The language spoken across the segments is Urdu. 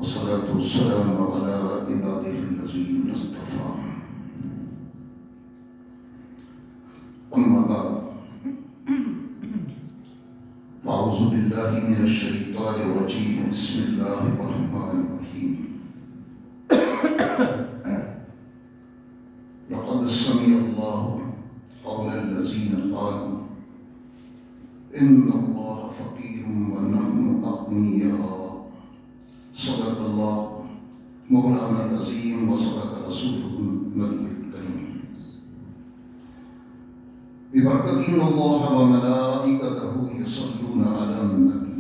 والصلاة والسلام على عباده الذين اصطفى أما بعد فأعوذ بالله من الشيطان الرجيم بسم الله الرحمن الرحيم لقد سمع الله قول الذين قالوا إن الله فقير ونحن أغنياء صدق الله مولانا العظيم وصدق رسوله النبي الكريم ببركة إن الله وملائكته يصلون على النبي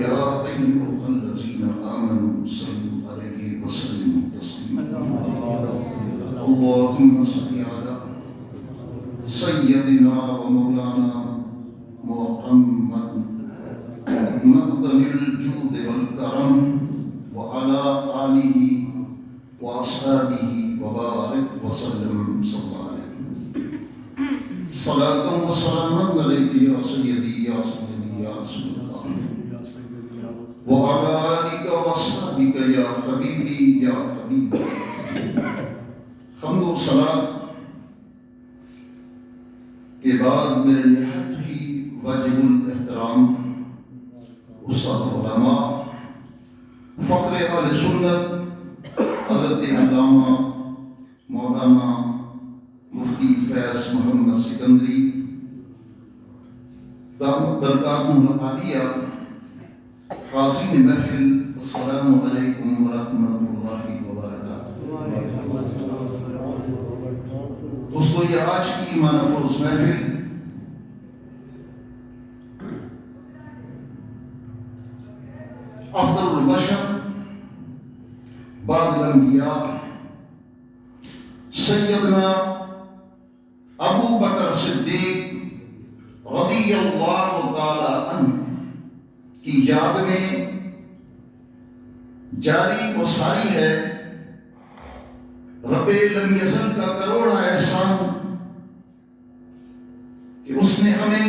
يا أيها الذين آمنوا صلوا عليه وسلموا تسليما اللهم صل على سيدنا ومولانا محمد معدن الجود والكرم وعلى آله وأصحابه وبارك وسلم صلى الله عليه صلاة وسلاما عليك يا سيدي يا سيدي يا رسول الله وعلى آلك وأصحابك يا حبيبي يا حبيبي حمد و صلاة کے بعد میرے نہایت ہی واجب الاحترام استاد علماء فخر اہل سنت حضرت علامہ مولانا مفتی فیض محمد سکندری دامت برکاتہ العالیہ حاضرین محفل السلام علیکم ورحمۃ اللہ وبرکاتہ۔ دوستو یہ آج کی ایمان افروز محفل افضل البشر بعد الانبیاء سیدنا ابو بکر صدیق رضی اللہ تعالی عنہ کی یاد میں جاری و ساری ہے۔ رب لم یزل کا کروڑا احسان کہ اس نے ہمیں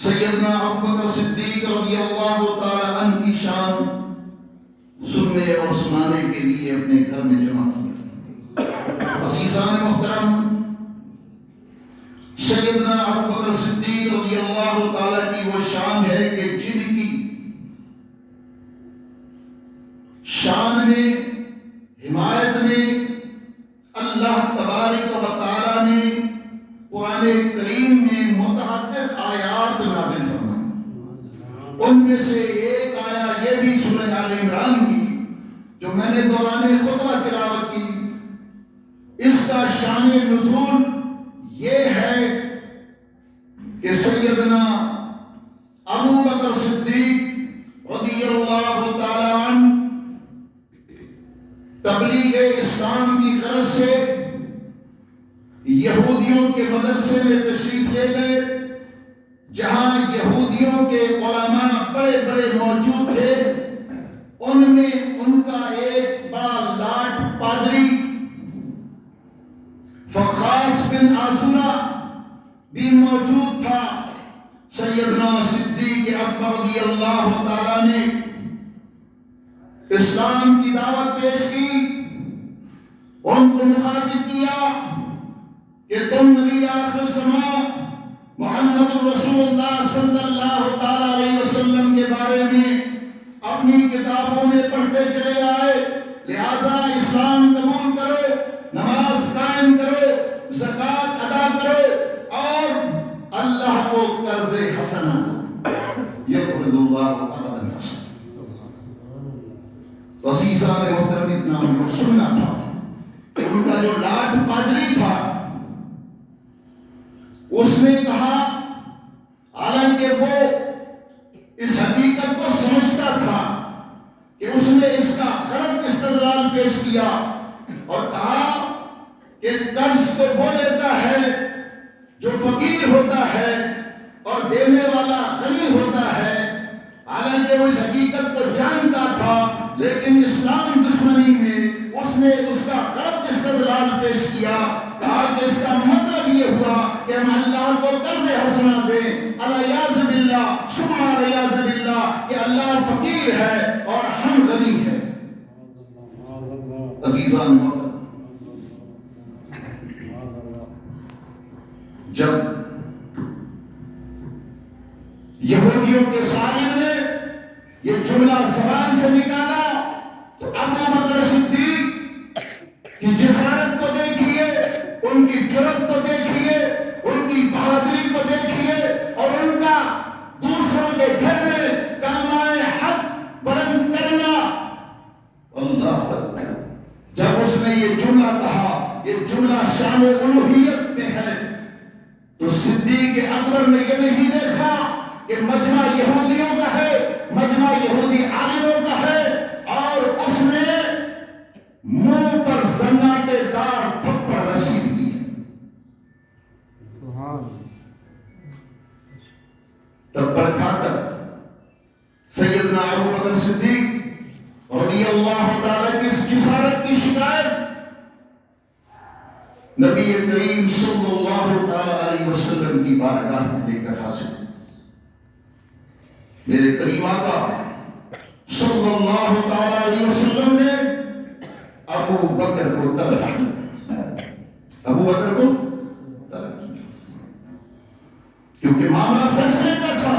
سیدنا ابو بکر صدیق رضی اللہ تعالی عنہ کی شان سننے اور سنانے کے لیے اپنے گھر میں جمع کیا۔ عزیزان محترم، سیدنا ابو بکر صدیق رضی اللہ تعالی کی وہ شان ہے کہ جن کی شان میں حمایت میں اللہ تبارک و تعالی نے قرآن کریم میں متعدد آیات نازل فرمائیں۔ ان میں سے ایک آیا یہ بھی سورہ آل عمران کی جو میں نے دوران خطبہ تلاوت کی، اس کا شان نزول یہ ہے کہ سیدنا ابو بکر صدیق رضی اللہ تعالی عنہ تبلیغ اسلام کی غرض سے یہودیوں کے مدرسے میں تشریف لے گئے، جہاں یہودیوں کے علماء بڑے بڑے موجود تھے۔ ان میں ان کا ایک بڑا لاٹ پادری فخاص بن عاشورہ بھی موجود تھا۔ سیدنا صدیق اکبر رضی اللہ تعالیٰ نے اسلام کی دعوت پیش کی، ان کو مخاطب کیا کہ تم نبی آخر الزمان محمد رسول اللہ صلی اللہ تعالی علیہ وسلم کے بارے میں اپنی کتابوں میں پڑھتے چلے آئے، لہذا اسلام قبول کرو، نماز قائم کرو، زکوٰۃ ادا کرو اور اللہ کو قرض حسنہ دو، یقرض اللہ قرضا حسنا۔ عزیزان محترم، اتنا ہم کو سننا تھا کہ ان کا جو لاٹ پادری تھا اس نے کہا، حالانکہ وہ اس حقیقت کو سمجھتا تھا کہ اس نے اس کا غلط استدلال پیش کیا اور کہا کہ قرض تو وہ لیتا ہے جو فقیر ہوتا ہے اور دینے والا غنی ہوتا ہے۔ حالانکہ وہ اس حقیقت کو جانتا تھا، لیکن اسلام دشمنی میں اس نے اس کا غلط استدلال پیش کیا۔ کہا کہ اس کا مطلب یہ ہوا کہ ہم اللہ کو قرض حسنہ دیں، الیاذ باللہ، شمع الیاذ باللہ، کہ اللہ فقیر ہے اور ہم غنی ہیں۔ عزیزان محترم، جب یہودیوں کے ظالم نے یہ جملہ زبان سے نکالا تو ابو بکر صدیق کی جسارت کو دیکھیے، ان کی جرأت کو دیکھیے، ان کی بہادری کو دیکھیے، اور ان کا دوسروں کے گھر میں کلمہ حق بلند کرنا۔ اللہ اکبر! جب اس نے یہ جملہ کہا، یہ جملہ شان الوہیت میں ہے، تو صدیق اکبر نے یہ نہیں دیکھا کہ مجمع یہودیوں کا ہے، مجمع یہودی عالموں کا ہے، اور اس نے منہ پر زناٹے دار تھپڑ رسید دیے۔ تھپڑ کھا کر سیدنا ابو بکر صدیق رضی اللہ تعالی کی اس جسارت کی شکایت نبی کریم صلی اللہ تعالی علیہ وسلم کی بارگاہ میں لے کر حاضر۔ میرے کریم آقا صلی اللہ تعالی علیہ وسلم نے ابو بکر کو طلب کیا، ابو بکر کو طلب کیا، کیونکہ معاملہ فیصلے کا تھا۔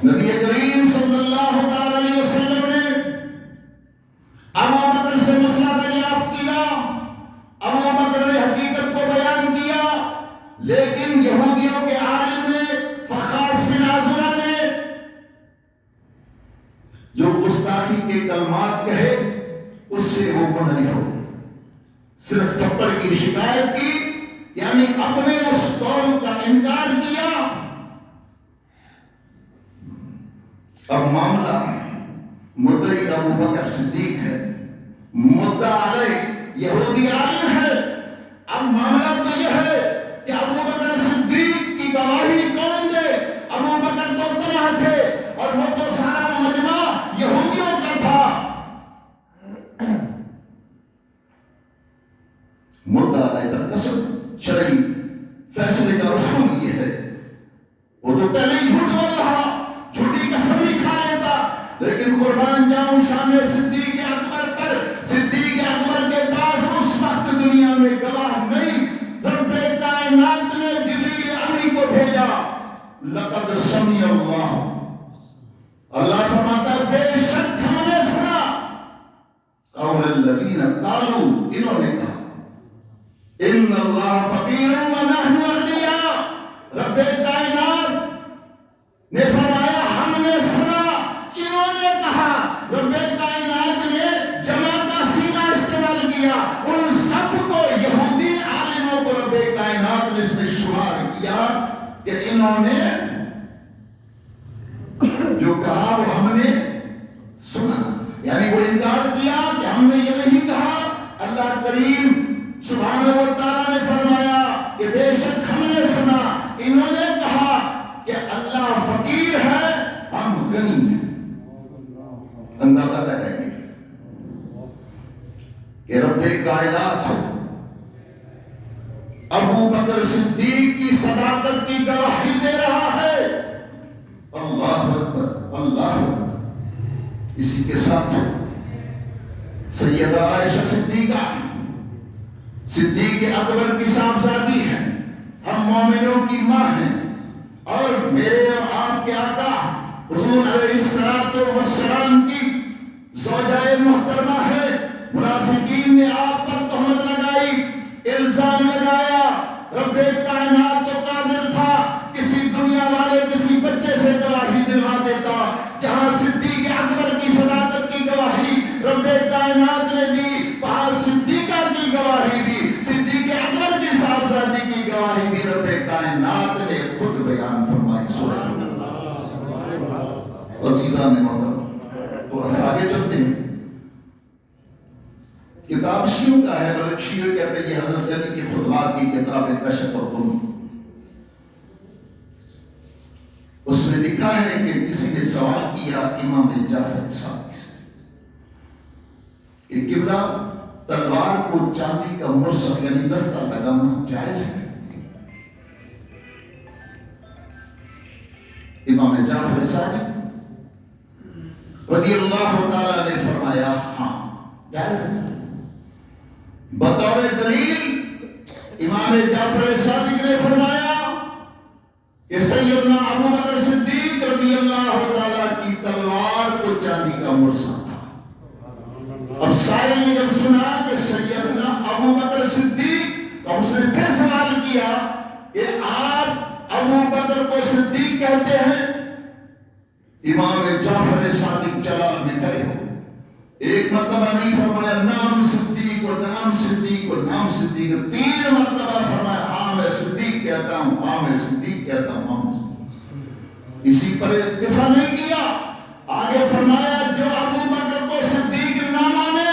نبی کریم صلی اللہ تعالی علیہ وسلم نے ابو بکر سے مسئلہ دریافت کیا، ابو بکر نے حقیقت کو بیان کیا، لیکن یہودیوں کے عالم نے فخاص بن عزرہ نے جو گستاخی کے کلمات کہے اس سے وہ منحرف ہو گئے، صرف تھپڑ کی شکایت کی، یعنی اپنے اس قول کا انکار کیا۔ اب معاملہ مدعی ابو بکر صدیق ہے، مدعا علیہ یہودی عالم ہے۔ اب معاملہ تو یہ ہے کہ ابو بکر صدیق کی گواہی کون دے؟ ابو بکر تو اتنا تھے اور وہ تو سارا مجمع یہودیوں کا تھا۔ مدعا علیہ پر قسم شرعی فیصلے کا اصول یہ ہے، وہ تو پہلے ہی جھوٹ بول رہا، جھوٹی قسم ہی کھا لیتا، لیکن قربان جاؤں شان صدیق اکبر پر، صدیق اکبر کے پاس اس وقت دنیا میں گواہ نہیں، رب کائنات نے جبریل امی کو بھیجا۔ لقد سمع اللہ، اللہ فرماتا ہے بے شک ہم نے سنا، قول الذین قالوا، انہوں نے کہا ان اللہ فقیر ونحن اغنیاء، رب کائنات نے فرمایا ہم نے سنا، انہوں نے کہا، رب کائنات نے جمع کا صیغہ استعمال کیا، ان سب کو یہودی عالموں کو رب کائنات نے اس میں شمار کیا کہ انہوں نے جو کہا وہ ہم نے سنا، یعنی وہ انکار کیا کہ ہم نے یہ نہیں کہا۔ اللہ کریم سبحانہ و تعالیٰ نے فرمایا کہ بے شک ہم نے سنا، انہوں نے کہا کہ اللہ فقیر ہے، ہم غنی ہیں۔ اندازہ لگائیے کہ رب کائنات ابو بکر صدیق کی صداقت کی گواہی دے رہا ہے۔ اللہ اکبر، اللہ اکبر۔ اسی کے ساتھ سیدہ عائشہ صدیقہ صدیق اکبر کی صاحبزادی ہیں، ہم مومنوں کی ماں ہیں، اور میرے اور آپ کے آقا حضور علیہ السلام کی زوجہ محترمہ ہے۔ منافقین نے آپ پر تہمت لگائی، الزام لگایا، رب کائنات تو قادر تھا کسی دنیا والے کسی بچے سے گواہی دلوا دیتا، جہاں صدیق اکبر کی صداقت کی گواہی رب کائنات نے دی، وہاں صدیقہ کی گواہی بھی، صدیق اکبر کی صاحبزادی کی گواہی بھی رب کائنات نے خود بیان فرمائی۔ سبحان اللہ۔ عزیزان محترم، تھوڑا سا آگے چلتے ہیں۔ کتاب شیعوں کا ہے، بلکہ شیعہ کہتے ہیں یہ حضرت علی کی خطبات کی کتاب ہے، کشف اور غم۔ اس میں لکھا ہے کہ کسی نے سوال کیا امام جعفر صادق سے کہ قبلہ تلوار کو چاندی کا مرسخ یعنی دستہ لگانا جائز ہے؟ امام جعفر صادق رضی اللہ تعالیٰ نے فرمایا ہاں جائز ہے. بطور دلیل امام جعفر صادق نے فرمایا کہ سیدنا ابو بکر صدیق رضی اللہ تعالیٰ کی تلوار کو چاندی کا مرصع تھا. اب سائل نے جب سنا کہ سیدنا ابو بکر صدیق، تو اس نے پھر سوال کیا کہ آپ ابو بکر کو صدیق کہتے ہیں؟ امام جعفر صادق جلال میں کھڑے ہو ایک مرتبہ نہیں فرمایا نام صدیق و نام صدیق و نام صدیق، 3 مرتبہ فرمایا ہاں میں صدیق کہتا ہوں، ہاں میں صدیق کہتا ہوں، ہاں میں صدیق. اسی پر اکتفا نہیں کیا، آگے فرمایا جو ابو بکر کو صدیق نہ مانے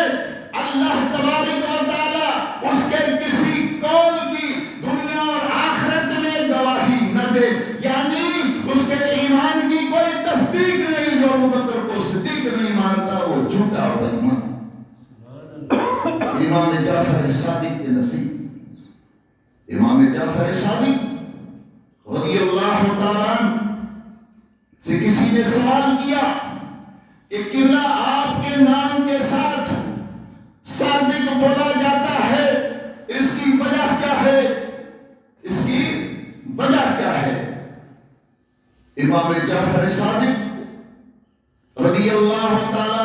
اللہ تبارک و تعالی اس کے کسی قول کی دنیا اور آخرت میں گواہی نہ دے، یعنی اس کے ایمان کی کوئی تصدیق نہیں. جو ابو بکر کو صدیق نہیں مانتا وہ جھوٹا اور بے ایمان. امام جعفر صادق کے نصیب امام جعفر صادق رضی اللہ تعالیٰ سے کسی نے سوال کیا کہ قبلہ آپ کے نام کے ساتھ صادق بولا جاتا ہے، اس کی وجہ کیا ہے؟ اس کی وجہ کیا ہے؟ امام جعفر صادق رضی اللہ تعالی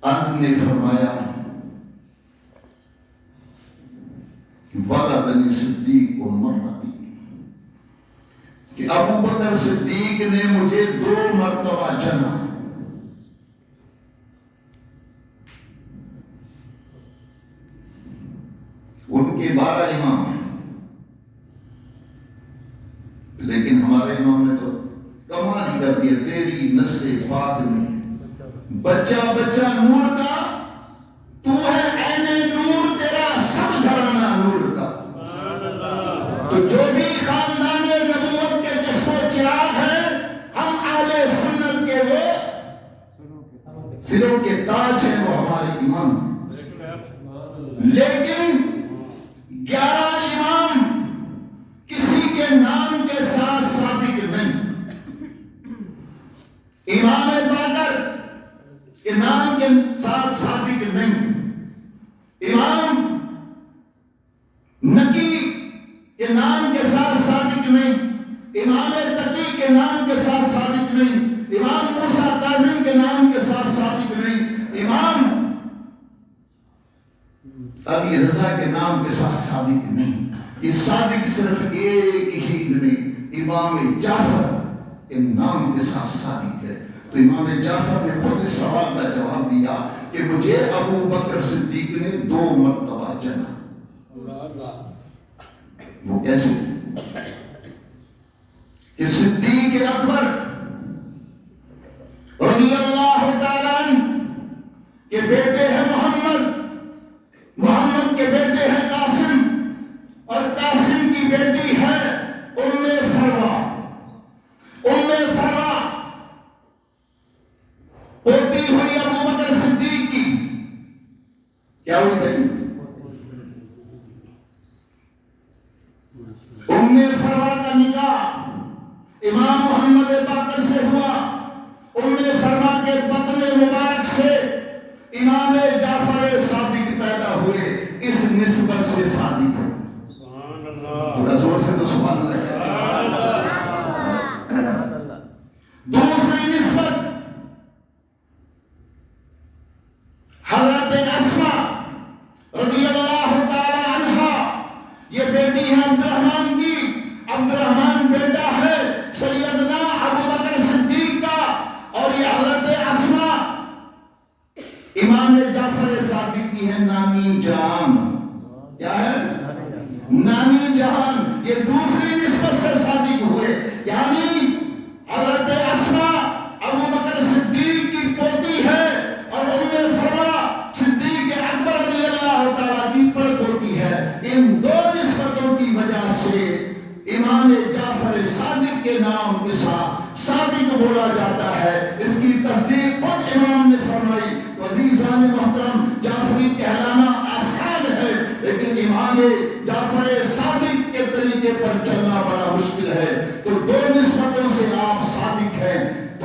عنہ نے فرمایا ولدنی صدیق مرتی، کہ ابو بکر صدیق نے مجھے 2 مرتبہ جنا. ان کے 12 امام ہیں، لیکن ہمارے امام نے تو کمال ہی کر دیا. تیری نسل پاک میں بچہ بچہ نور کا، تو ہے عین نور، تیرا سب گھرانہ نور کا. تو جو بھی خاندان نبوت کے چشم و چراغ ہیں، ہم اہل سنت کے وہ سروں کے تاج ہیں، وہ ہمارے امام. لیکن 11 امام کسی کے نام کے ساتھ صادق نہیں. امام باقر کے نام کے ساتھ صادق نہیں، امام نقی کے نام کے ساتھ صادق نہیں، امام تقی کے نام کے ساتھ صادق نہیں، امام موسیٰ کاظم کے نام کے ساتھ صادق نہیں، امام ابی رضا کے نام کے ساتھ صادق نہیں. یہ صادق صرف ایک ہی نہیں، امام جعفر کے نام کے ساتھ صادق ہے. تو امام جعفر نے خود اس سوال کا جواب دیا کہ مجھے ابو بکر صدیق نے 2 مرتبہ جنا. وہ کیسے؟ کہ صدیق اکبر رضی اللہ تعالیٰ عنہ کے بیٹے ہیں محمد، محمد کے بیٹے ہیں قاسم، اور قاسم کی بیٹی ہے ام فروا. ام فروا پوتی ہوئی ابو بکر صدیق کی. کیا ہوئی بھائی؟ ام فروا کا نکاح امام محمد باقر سے ہوا. ام فروا کے بطن مبارک سے امام جعفر صادق پیدا ہوئے. اس نسبت سے صادق ہے. تھوڑا زور سے تو سبحان اللہ. دوسری نسبت حضرت اسماء رضی اللہ تعالی عنہا، یہ بیٹی ہے عبد الرحمن کی. عبد الرحمن بیٹا ہے سیدنا ابو بکر صدیق کا، اور یہ حضرت اسماء امام جعفر صادق کی ہے نانی جان. کیا ہے؟ نانی جان. یہ دوسری نسبت سے صادق ہوئے، یعنی حضرت اسماء ابو بکر صدیق کی پوتی ہے، اور ام فروا صدیق اکبر رضی اللہ تعالیٰ کی پڑ پوتی ہے. ان 2 نسبتوں کی وجہ سے امام جعفر صادق کے نام کے ساتھ صادق بولا جاتا ہے. اس کی تصدیق خود امام نے فرمائی. عزیزان محترم، جعفری کہلانا آسان ہے، لیکن امام جعفر صادق کے طریقے پر چلنا بڑا مشکل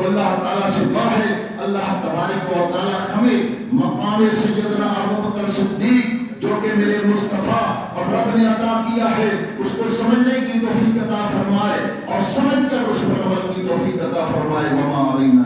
تو اللہ تعالیٰ سے دعا ہے اللہ تبارک و تعالیٰ ہمیں مقام سیدنا ابوبکر صدیق جو کہ میرے مصطفیٰ اور رب نے عطا کیا ہے اس کو سمجھنے کی توفیق عطا فرمائے اور سمجھ کر اس پر عمل کی توفیق عطا فرمائے. وما علینا